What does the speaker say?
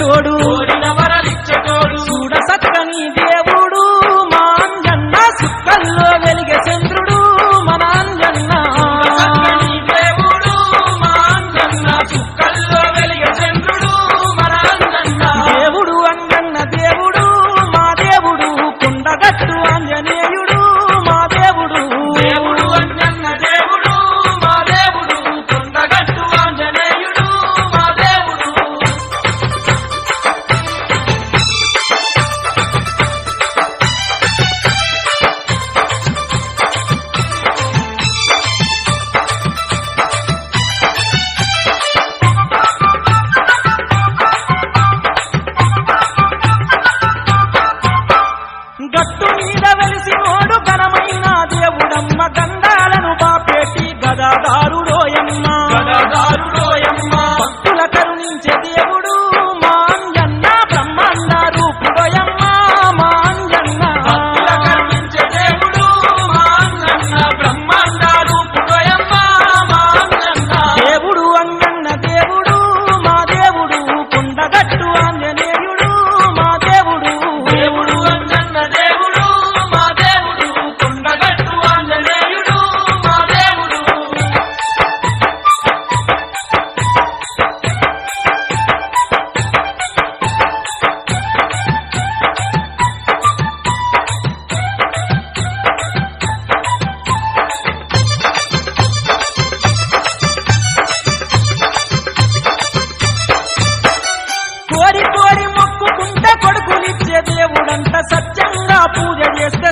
వరలిచ్చేటోడు చూడ సక్కని దేవుడు మా అంజన్న సుక్కల్లో వెలిగే చంద్రుడు మన అంజన్న దేవుడు అంజన్న దేవుడు మా దేవుడు కొండగట్టు ఆంజనేయుడు మా దేవుడు అంజన్న దేవుడు మా దేవుడు కొండగట్టు ఆంజనేయుడు మా దేవుడు గట్టు మీద వెలిసినోడు ఘనమైన దేవుడమ్మ గండాలను బాపేటి గదాదారుడోయమ్మ భక్తుల కరుణించే దేవుడు మా అంజన్న బ్రహ్మాండ రూపుడోయమ్మ మా అంజన్న దేవుడు అంజన్న దేవుడు మా దేవుడు కొండగట్టు ఆంజనేయుడు మా దేవుడు అంజన్న దేవుడు మా దేవుడు కొండగట్టు ఆంజనేయుడు మా దేవుడు కోరి కోరి మొక్కుకుంటే కొడుకులిచ్చే దేవుడంత సత్యంగా పూజ చేస్తే